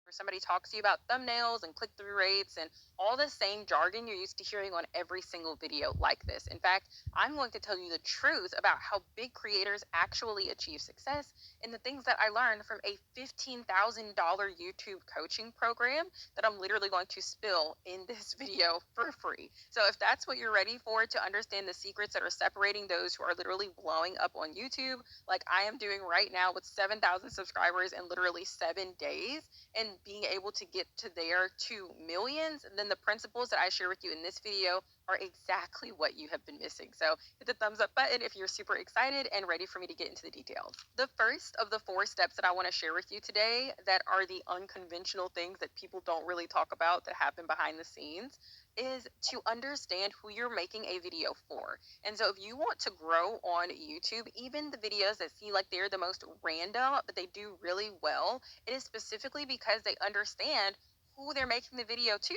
Where somebody talks to you about thumbnails and click-through rates and all the same jargon you're used to hearing on every single video like this. In fact, I'm going to tell you the truth about how big creators actually achieve success and the things that I learned from a $15,000 YouTube coaching program that I'm literally going to spill in this video for free. So if that's what you're ready for, to understand the secrets that are separating those who are literally blowing up on YouTube, like I am doing right now with 7,000 subscribers in literally 7 days, and being able to get to there to millions, then the principles that I share with you in this video are exactly what you have been missing. So hit the thumbs up button if you're super excited and ready for me to get into the details. The first of the 4 steps that I want to share with you today that are the unconventional things that people don't really talk about that happen behind the scenes is to understand who you're making a video for. And so if you want to grow on YouTube, even the videos that seem like they're the most random, but they do really well, it is specifically because they understand who they're making the video to.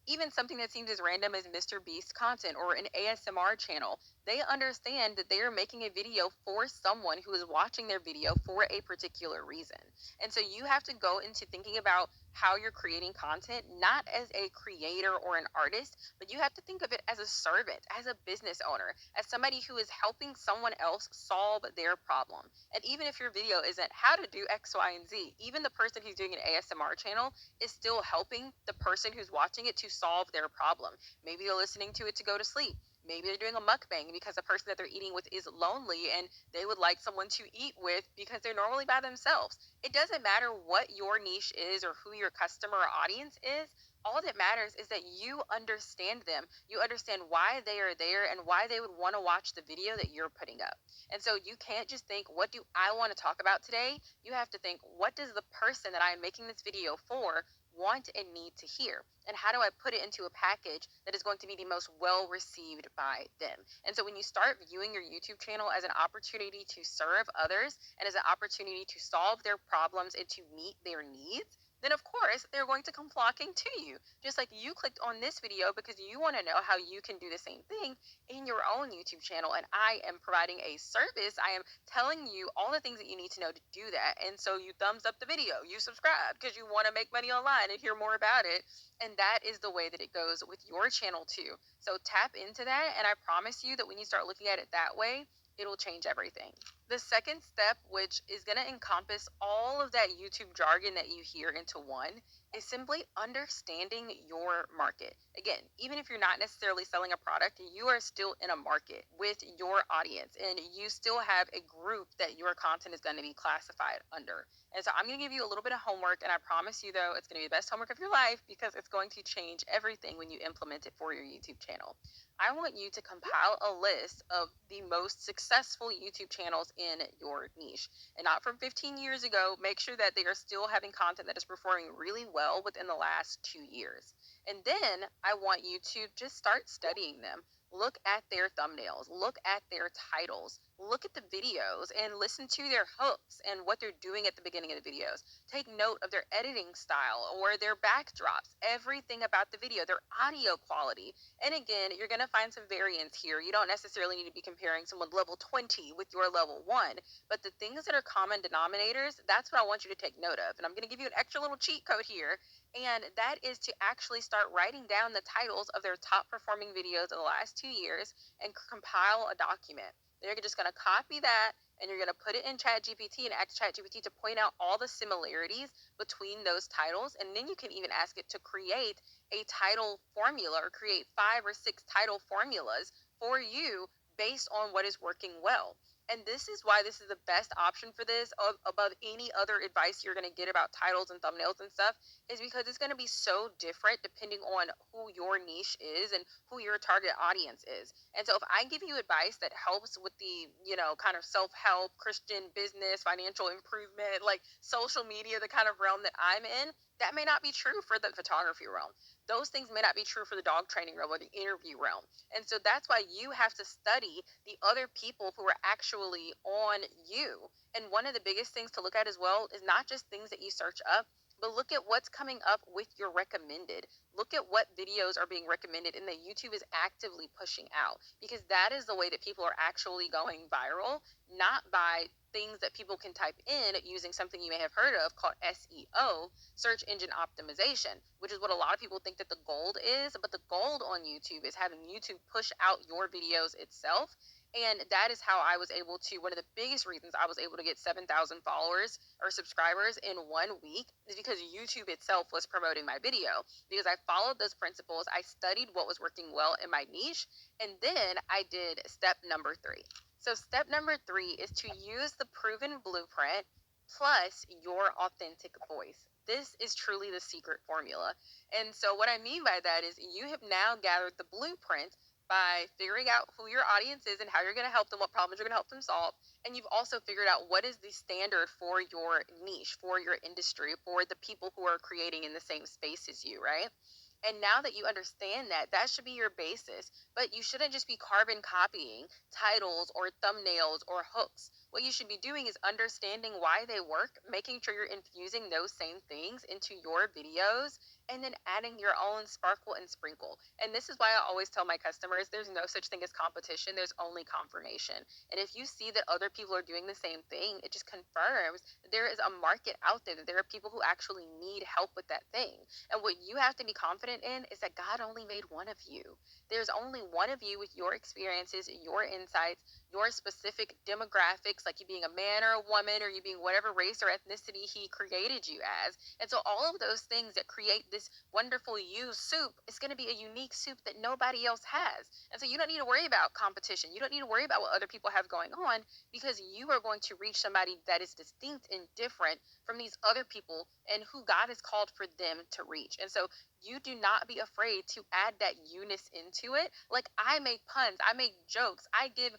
Even something that seems as random as Mr. Beast content or an ASMR channel, they understand that they are making a video for someone who is watching their video for a particular reason. And so you have to go into thinking about how you're creating content, not as a creator or an artist, but you have to think of it as a servant, as a business owner, as somebody who is helping someone else solve their problem. And even if your video isn't how to do X, Y, and Z, even the person who's doing an ASMR channel is still helping the person who's watching it to solve their problem. Maybe they're listening to it to go to sleep. Maybe they're doing a mukbang because the person that they're eating with is lonely and they would like someone to eat with because they're normally by themselves. It doesn't matter what your niche is or who your customer or audience is. All that matters is that you understand them. You understand why they are there and why they would want to watch the video that you're putting up. And so you can't just think, what do I want to talk about today? You have to think, what does the person that I am making this video for want and need to hear? And how do I put it into a package that is going to be the most well received by them? And so when you start viewing your YouTube channel as an opportunity to serve others and as an opportunity to solve their problems and to meet their needs, then of course they're going to come flocking to you. Just like you clicked on this video because you want to know how you can do the same thing in your own YouTube channel. And I am providing a service. I am telling you all the things that you need to know to do that. And so you thumbs up the video, you subscribe because you want to make money online and hear more about it. And that is the way that it goes with your channel too. So tap into that. And I promise you that when you start looking at it that way, it'll change everything. The second step, which is going to encompass all of that YouTube jargon that you hear into one, is simply understanding your market. Again, even if you're not necessarily selling a product, you are still in a market with your audience and you still have a group that your content is going to be classified under. And so I'm going to give you a little bit of homework, and I promise you, though, it's going to be the best homework of your life because it's going to change everything when you implement it for your YouTube channel. I want you to compile a list of the most successful YouTube channels in your niche. And not from 15 years ago. Make sure that they are still having content that is performing really well within the last 2 years. And then I want you to just start studying them. Look at their thumbnails, look at their titles, look at the videos, and listen to their hooks and what they're doing at the beginning of the videos. Take note of their editing style or their backdrops, everything about the video, their audio quality. And again, you're going to find some variance here. You don't necessarily need to be comparing someone level 20 with your level 1, but the things that are common denominators, that's what I want you to take note of. And I'm going to give you an extra little cheat code here, and that is to actually start writing down the titles of their top performing videos of the last 2 years and compile a document. You're just going to copy that and you're going to put it in ChatGPT and ask ChatGPT to point out all the similarities between those titles. And then you can even ask it to create a title formula or create 5 or 6 title formulas for you based on what is working well. And this is why this is the best option for this above any other advice you're going to get about titles and thumbnails and stuff, is because it's going to be so different depending on who your niche is and who your target audience is. And so if I give you advice that helps with the, kind of self-help, Christian business, financial improvement, like social media, the kind of realm that I'm in, that may not be true for the photography realm. Those things may not be true for the dog training realm or the interview realm. And so that's why you have to study the other people who are actually on you. And one of the biggest things to look at as well is not just things that you search up, but look at what's coming up with your recommended. Look at what videos are being recommended and that YouTube is actively pushing out, because that is the way that people are actually going viral, not by things that people can type in using something you may have heard of called SEO, search engine optimization, which is what a lot of people think that the gold is. But the gold on YouTube is having YouTube push out your videos itself. And that is how I was able to, one of the biggest reasons I was able to get 7,000 followers or subscribers in 1 week is because YouTube itself was promoting my video. Because I followed those principles, I studied what was working well in my niche, and then I did step number 3. So, step number 3 is to use the proven blueprint plus your authentic voice. This is truly the secret formula. And so, what I mean by that is you have now gathered the blueprint by figuring out who your audience is and how you're going to help them, what problems you're going to help them solve. And you've also figured out what is the standard for your niche, for your industry, for the people who are creating in the same space as you, right? And now that you understand that, that should be your basis. But you shouldn't just be carbon copying titles or thumbnails or hooks. What you should be doing is understanding why they work, making sure you're infusing those same things into your videos, and then adding your own sparkle and sprinkle. And this is why I always tell my customers there's no such thing as competition, there's only confirmation. And if you see that other people are doing the same thing, it just confirms that there is a market out there, that there are people who actually need help with that thing. And what you have to be confident in is that God only made one of you. There's only one of you with your experiences, your insights, your specific demographics, like you being a man or a woman, or you being whatever race or ethnicity He created you as. And so all of those things that create this wonderful you soup is going to be a unique soup that nobody else has. And so you don't need to worry about competition. You don't need to worry about what other people have going on, because you are going to reach somebody that is distinct and different from these other people and who God has called for them to reach. And so you do not be afraid to add that you-ness into it. Like, I make puns, I make jokes, I give,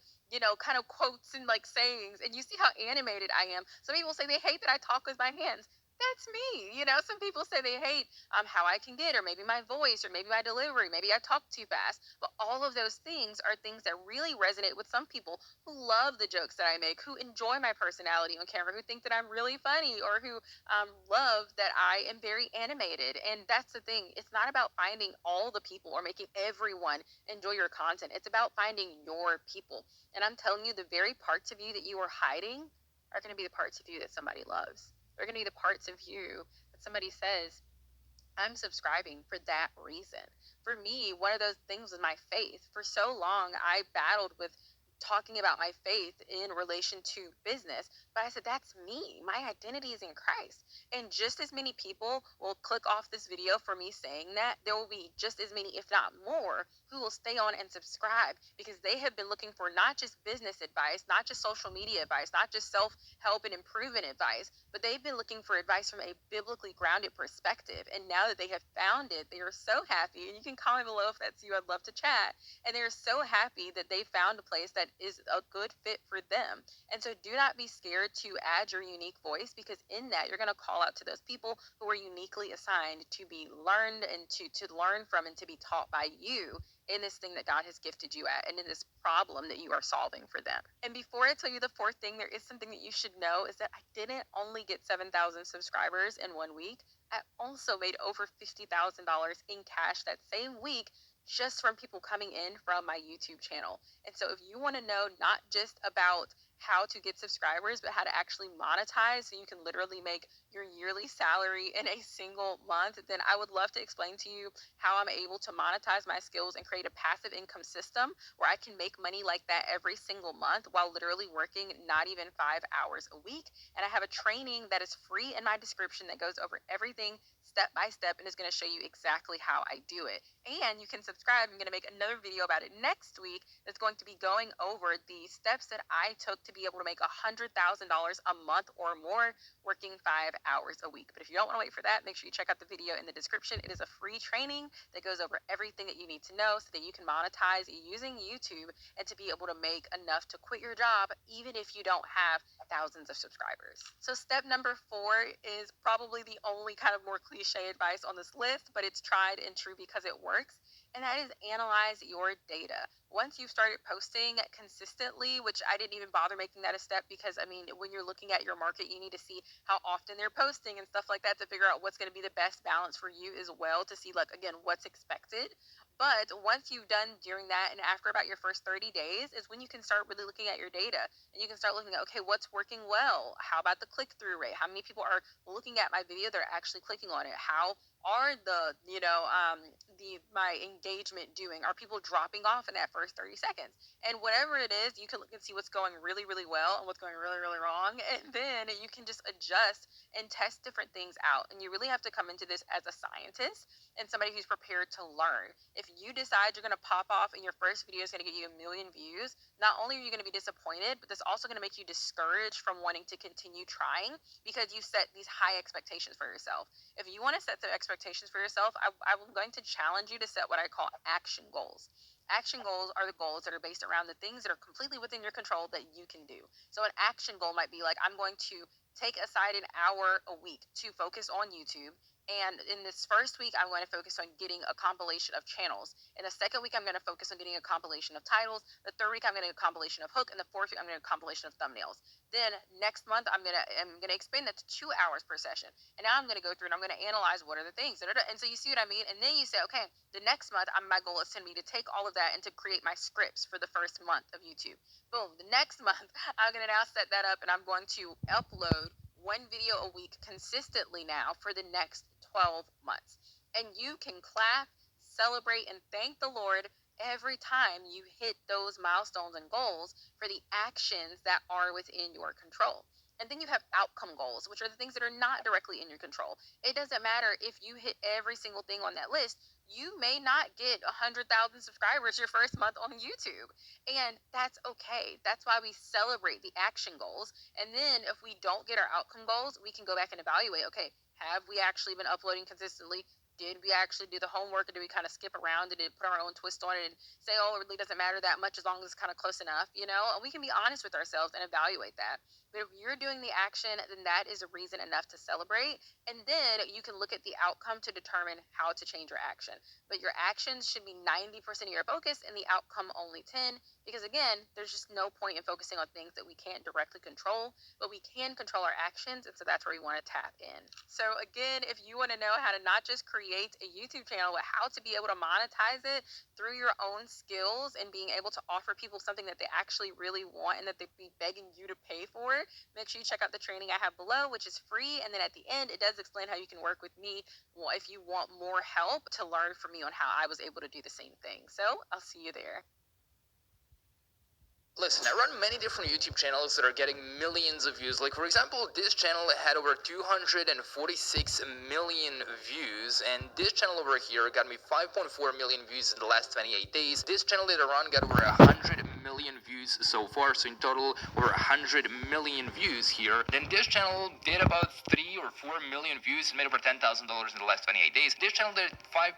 kind of quotes and like sayings, and you see how animated I am. Some people say they hate that I talk with my hands. That's me. Some people say they hate how I can get, or maybe my voice, or maybe my delivery, maybe I talk too fast. But all of those things are things that really resonate with some people who love the jokes that I make, who enjoy my personality on camera, who think that I'm really funny, or who love that I am very animated. And that's the thing. It's not about finding all the people or making everyone enjoy your content. It's about finding your people. And I'm telling you, the very parts of you that you are hiding are going to be the parts of you that somebody loves. They're going to be the parts of you that somebody says, I'm subscribing for that reason. For me, one of those things was my faith. For so long, I battled with talking about my faith in relation to business, but I said, that's me. My identity is in Christ. And just as many people will click off this video for me saying that, there will be just as many, if not more, who will stay on and subscribe, because they have been looking for not just business advice, not just social media advice, not just self-help and improvement advice, but they've been looking for advice from a biblically grounded perspective. And now that they have found it, they are so happy. And you can comment below if that's you. I'd love to chat. And they're so happy that they found a place that is a good fit for them. And so do not be scared to add your unique voice, because in that you're going to call out to those people who are uniquely assigned to be learned and to learn from and to be taught by you in this thing that God has gifted you at, and in this problem that you are solving for them. And before I tell you the fourth thing, there is something that you should know, is that I didn't only get 7,000 subscribers in 1 week. I also made over $50,000 in cash that same week, just from people coming in from my YouTube channel. And so if you want to know not just about how to get subscribers, but how to actually monetize so you can literally make your yearly salary in a single month, then I would love to explain to you how I'm able to monetize my skills and create a passive income system where I can make money like that every single month while literally working not even 5 hours a week. And I have a training that is free in my description that goes over everything step by step and is going to show you exactly how I do it. And you can subscribe. I'm going to make another video about it next week that's going to be going over the steps that I took to be able to make $100,000 a month or more working 5 hours a week. But if you don't want to wait for that, make sure you check out the video in the description. It is a free training that goes over everything that you need to know so that you can monetize using YouTube and to be able to make enough to quit your job even if you don't have thousands of subscribers. So step number 4 is probably the only kind of more cliche advice on this list, but it's tried and true because it works. And that is analyze your data. Once you've started posting consistently, which I didn't even bother making that a step, because I mean, when you're looking at your market, you need to see how often they're posting and stuff like that to figure out what's going to be the best balance for you as well, to see, like, again, what's expected. But once you've done during that and after about your first 30 days is when you can start really looking at your data, and you can start looking at, okay, what's working well? How about the click-through rate? How many people are looking at my video? They're actually clicking on it. How are my engagement doing? Are people dropping off in that first 30 seconds? And whatever it is, you can look and see what's going really, really well and what's going really, really wrong. And then you can just adjust and test different things out. And you really have to come into this as a scientist and somebody who's prepared to learn. If you decide you're going to pop off and your first video is going to get you 1 million views, not only are you going to be disappointed, but this also going to make you discouraged from wanting to continue trying because you set these high expectations for yourself. If you want to set the expectations for yourself, I'm going to challenge you to set what I call action goals. Action goals are the goals that are based around the things that are completely within your control that you can do. So an action goal might be like, I'm going to take aside an hour a week to focus on YouTube. And in this first week, I'm going to focus on getting a compilation of channels. In the second week, I'm going to focus on getting a compilation of titles. The third week, I'm going to get a compilation of hook. And the fourth week, I'm going to get a compilation of thumbnails. Then next month, I'm gonna expand that to 2 hours per session. And now I'm gonna go through and I'm gonna analyze what are the things. And so you see what I mean? And then you say, okay, the next month, my goal is to me to take all of that and to create my scripts for the first month of YouTube. Boom. The next month, I'm gonna now set that up and I'm going to upload one video a week consistently now for the next 12 months. And you can clap, celebrate, and thank the Lord every time you hit those milestones and goals for the actions that are within your control. And then you have outcome goals, which are the things that are not directly in your control. It doesn't matter if you hit every single thing on that list. You may not get 100,000 subscribers your first month on YouTube. And that's okay. That's why we celebrate the action goals. And then if we don't get our outcome goals, we can go back and evaluate, okay, have we actually been uploading consistently? Did we actually do the homework, or did we kind of skip around and put our own twist on it and say, oh, it really doesn't matter that much as long as it's kind of close enough, And we can be honest with ourselves and evaluate that. But if you're doing the action, then that is a reason enough to celebrate. And then you can look at the outcome to determine how to change your action. But your actions should be 90% of your focus and the outcome only 10. Because again, there's just no point in focusing on things that we can't directly control, but we can control our actions. And so that's where you want to tap in. So again, if you want to know how to not just create a YouTube channel, but how to be able to monetize it through your own skills and being able to offer people something that they actually really want and that they'd be begging you to pay for, make sure you check out the training I have below, which is free. And then at the end, it does explain how you can work with me if you want more help to learn from me on how I was able to do the same thing. So I'll see you there. Listen, I run many different YouTube channels that are getting millions of views. Like, for example, this channel had over 246 million views, and this channel over here got me 5.4 million views in the last 28 days. This channel later on got over 100 million views so far, so in total, over 100 million views here. Then this channel did about 3 or 4 million views and made over $10,000 in the last 28 days. This channel did 5.4